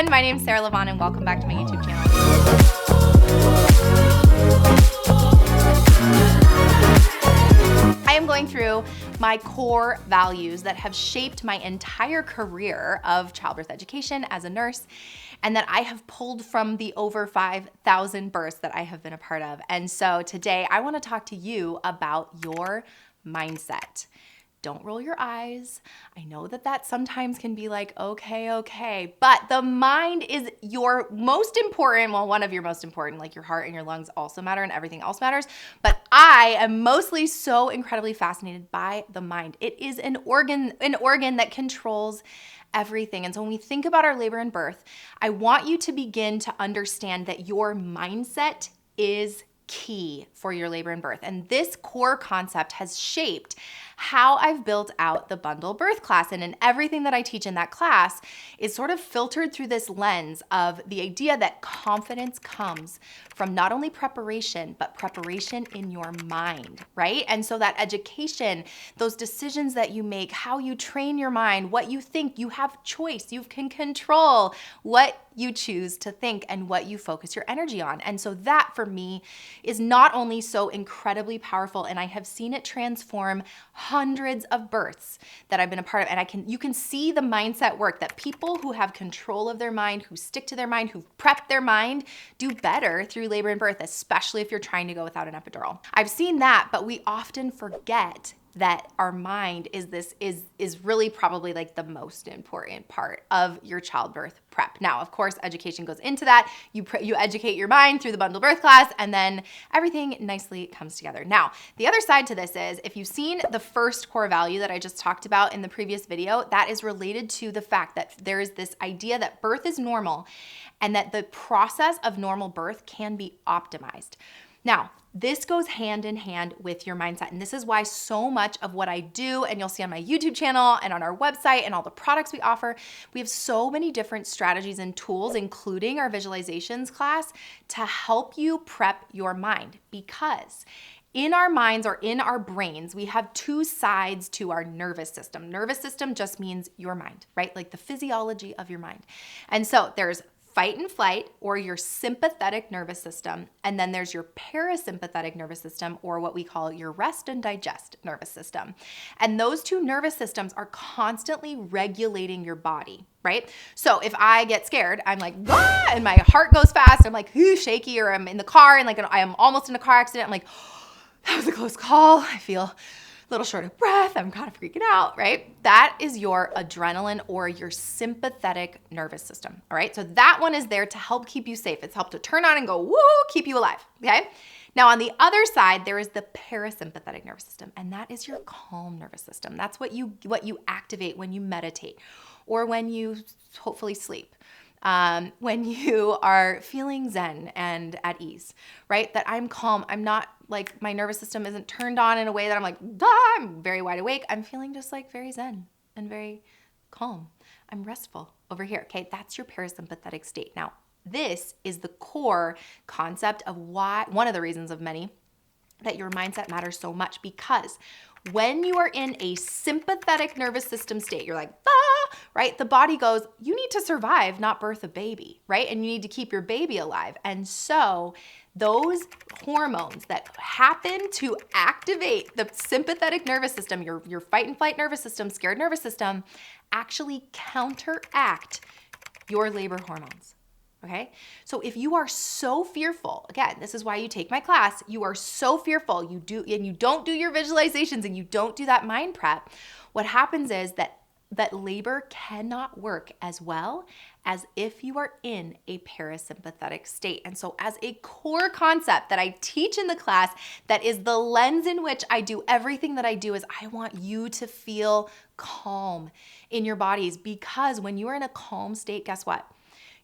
everyone. My name is Lavonne and welcome back to my YouTube channel. I am going through my core values that have shaped my entire career of childbirth education as a nurse, and that I have pulled from the over 5,000 births that I have been a part of. And so today I want to talk to you about your mindset. Don't roll your eyes. I know that sometimes can be like, okay, but the mind is your most important, well, one of your most important, like your heart and your lungs also matter and everything else matters. But I am mostly so incredibly fascinated by the mind. It is an organ that controls everything. And so when we think about our labor and birth, I want you to begin to understand that your mindset is key for your labor and birth. And this core concept has shaped how I've built out the bundle birth class. And in everything that I teach in that class is sort of filtered through this lens of the idea that confidence comes from not only preparation, but preparation in your mind, right? And so that education, those decisions that you make, how you train your mind, what you think, you have choice. You can control what you choose to think and what you focus your energy on. And so that for me is not only so incredibly powerful, and I have seen it transform hundreds of births that I've been a part of. And you can see the mindset work, that people who have control of their mind, who stick to their mind, who prep their mind, do better through labor and birth, especially if you're trying to go without an epidural. I've seen that, but we often forget that our mind is really probably like the most important part of your childbirth prep. Now, of course, education goes into that. You educate your mind through the bundle birth class, and then everything nicely comes together. Now, the other side to this is, if you've seen the first core value that I just talked about in the previous video, that is related to the fact that there is this idea that birth is normal and that the process of normal birth can be optimized. Now, this goes hand in hand with your mindset. And this is why so much of what I do, and you'll see on my YouTube channel and on our website and all the products we offer, we have so many different strategies and tools, including our visualizations class, to help you prep your mind. Because in our minds, or in our brains, we have two sides to our nervous system. Nervous system just means your mind, right? Like the physiology of your mind. And so there's fight and flight, or your sympathetic nervous system. And then there's your parasympathetic nervous system, or what we call your rest and digest nervous system. And those two nervous systems are constantly regulating your body, right? So if I get scared, I'm like, ah, and my heart goes fast. I'm like, ooh, shaky, or I'm in the car and like I am almost in a car accident. I'm like, that was a close call. I feel little short of breath, I'm kind of freaking out, right? That is your adrenaline, or your sympathetic nervous system, all right? So that one is there to help keep you safe. It's helped to turn on and go, woo, keep you alive, okay? Now on the other side, there is the parasympathetic nervous system, and that is your calm nervous system. That's what you activate when you meditate, or when you hopefully sleep. When you are feeling zen and at ease, right? That I'm calm. I'm not like, my nervous system isn't turned on in a way that I'm like, ah, I'm very wide awake. I'm feeling just like very zen and very calm. I'm restful over here. Okay, that's your parasympathetic state. Now, this is the core concept of why, one of the reasons of many, that your mindset matters so much. Because when you are in a sympathetic nervous system state, you're like, ah, right? The body goes, you need to survive, not birth a baby, right? And you need to keep your baby alive. And so those hormones that happen to activate the sympathetic nervous system, your fight and flight nervous system, scared nervous system, actually counteract your labor hormones. Okay, so if you are so fearful, again, this is why you take my class, you are so fearful, you don't do your visualizations and you don't do that mind prep, what happens is that labor cannot work as well as if you are in a parasympathetic state. And so as a core concept that I teach in the class, that is the lens in which I do everything that I do, is I want you to feel calm in your bodies. Because when you are in a calm state, guess what?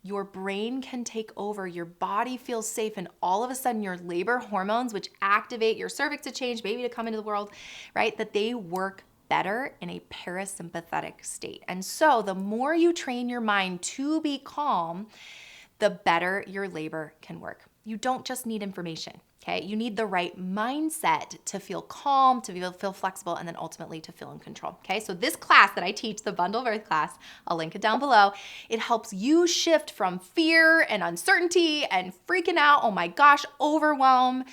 Your brain can take over, your body feels safe, and all of a sudden your labor hormones, which activate your cervix to change, baby to come into the world, right? That they work better in a parasympathetic state. And so the more you train your mind to be calm, the better your labor can work. You don't just need information, Okay, you need the right mindset to feel calm, to feel flexible, and then ultimately to feel in control. Okay, so this class that I teach, the Bundle Birth class, I'll link it down below. It helps you shift from fear and uncertainty and freaking out, oh my gosh, overwhelm,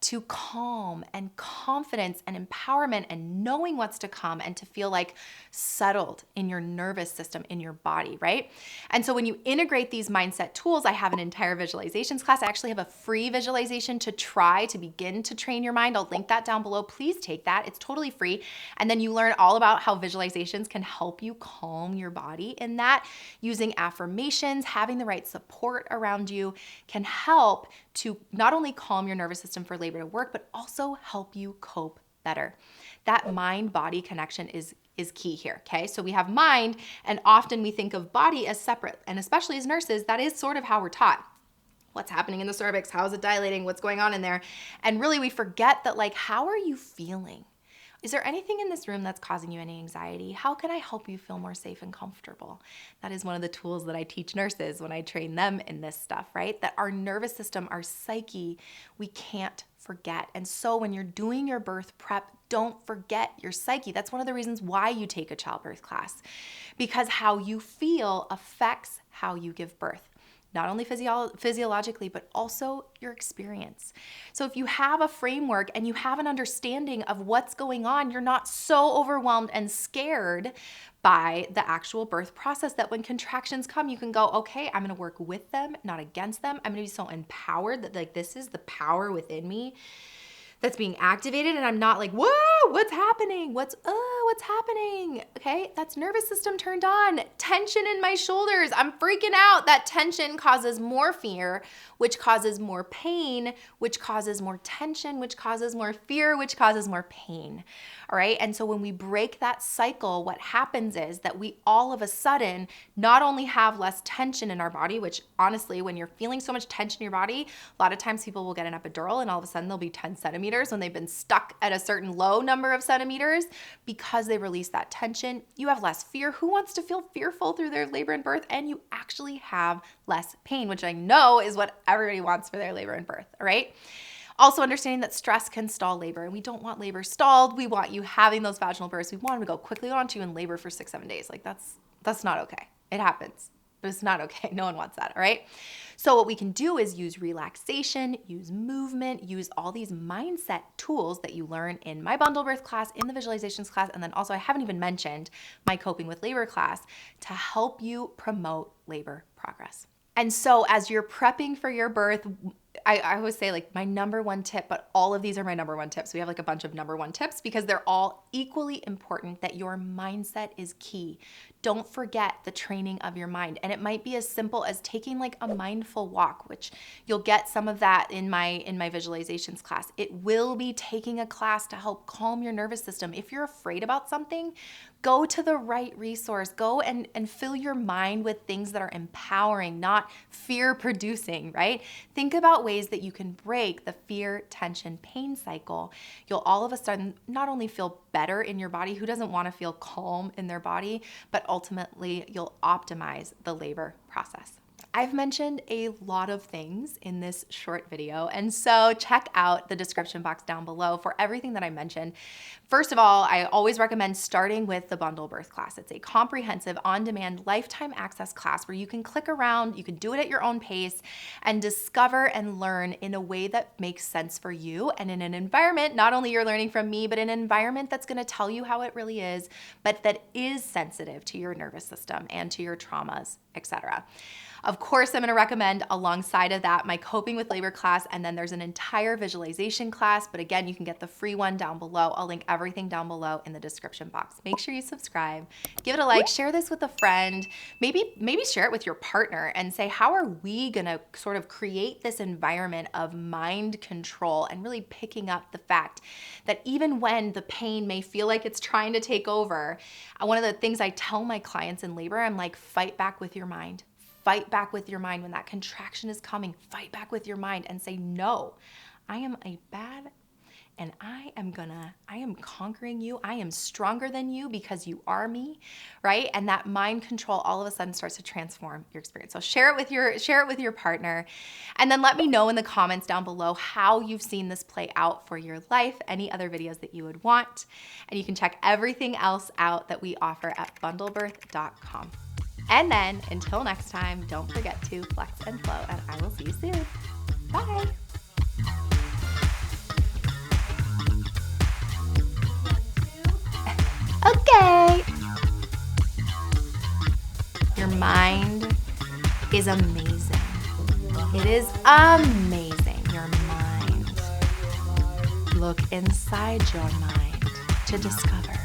to calm and confidence and empowerment and knowing what's to come, and to feel like settled in your nervous system, in your body, right? And so when you integrate these mindset tools, I have an entire visualizations class. I actually have a free visualization to try to begin to train your mind. I'll link that down below. Please take that. It's totally free. And then you learn all about how visualizations can help you calm your body in that. Using affirmations, having the right support around you can help to not only calm your nervous system for labor to work, but also help you cope better. That mind-body connection is key here, okay? So we have mind, and often we think of body as separate, and especially as nurses, that is sort of how we're taught. What's happening in the cervix? How is it dilating? What's going on in there? And really we forget that, like, how are you feeling? Is there anything in this room that's causing you any anxiety? How can I help you feel more safe and comfortable? That is one of the tools that I teach nurses when I train them in this stuff, right? That our nervous system, our psyche, we can't forget. And so when you're doing your birth prep, don't forget your psyche. That's one of the reasons why you take a childbirth class, because how you feel affects how you give birth. Not only physiologically, but also your experience. So if you have a framework and you have an understanding of what's going on, you're not so overwhelmed and scared by the actual birth process that when contractions come, you can go, okay, I'm gonna work with them, not against them. I'm gonna be so empowered that, like, this is the power within me that's being activated, and I'm not like, whoa, what's happening? What's happening? Okay, that's nervous system turned on. Tension in my shoulders. I'm freaking out. That tension causes more fear, which causes more pain, which causes more tension, which causes more fear, which causes more pain. All right, and so when we break that cycle, what happens is that we all of a sudden not only have less tension in our body, which honestly, when you're feeling so much tension in your body, a lot of times people will get an epidural and all of a sudden they'll be 10 centimeters when they've been stuck at a certain low number of centimeters because they release that tension. You have less fear. Who wants to feel fearful through their labor and birth? And you actually have less pain, which I know is what everybody wants for their labor and birth, all right? Also understanding that stress can stall labor, and we don't want labor stalled. We want you having those vaginal births. We want them to go quickly. We want you in labor for 6-7 days. Like that's not okay. It happens, but it's not okay. No one wants that, all right? So what we can do is use relaxation, use movement, use all these mindset tools that you learn in my bundle birth class, in the visualizations class, and then also I haven't even mentioned my coping with labor class to help you promote labor progress. And so as you're prepping for your birth, I always say, like, my number one tip, but all of these are my number one tips. We have like a bunch of number one tips because they're all equally important, that your mindset is key. Don't forget the training of your mind. And it might be as simple as taking like a mindful walk, which you'll get some of that in my visualizations class. It will be taking a class to help calm your nervous system. If you're afraid about something, go to the right resource. Go and fill your mind with things that are empowering, not fear producing, right? Think about ways that you can break the fear, tension, pain cycle. You'll all of a sudden not only feel better in your body, who doesn't want to feel calm in their body, but ultimately you'll optimize the labor process. I've mentioned a lot of things in this short video, and so check out the description box down below for everything that I mentioned. First of all, I always recommend starting with the bundle birth class. It's a comprehensive, on-demand, lifetime access class where you can click around, you can do it at your own pace, and discover and learn in a way that makes sense for you and in an environment, not only you're learning from me, but an environment that's gonna tell you how it really is, but that is sensitive to your nervous system and to your traumas, etc. Of course, I'm gonna recommend alongside of that my coping with labor class, and then there's an entire visualization class, but again, you can get the free one down below. I'll link everything down below in the description box. Make sure you subscribe, give it a like, share this with a friend, maybe share it with your partner and say, how are we gonna sort of create this environment of mind control and really picking up the fact that even when the pain may feel like it's trying to take over, one of the things I tell my clients in labor, I'm like, fight back with your mind. Fight back with your mind. When that contraction is coming, fight back with your mind and say, no, I am a bad and I am conquering you. I am stronger than you because you are me, right? And that mind control all of a sudden starts to transform your experience. So share it with your partner, and then let me know in the comments down below how you've seen this play out for your life, any other videos that you would want. And you can check everything else out that we offer at bundlebirth.com. And then until next time, don't forget to flex and flow, and I will see you soon. Bye. Okay. Your mind is amazing. It is amazing, your mind. Look inside your mind to discover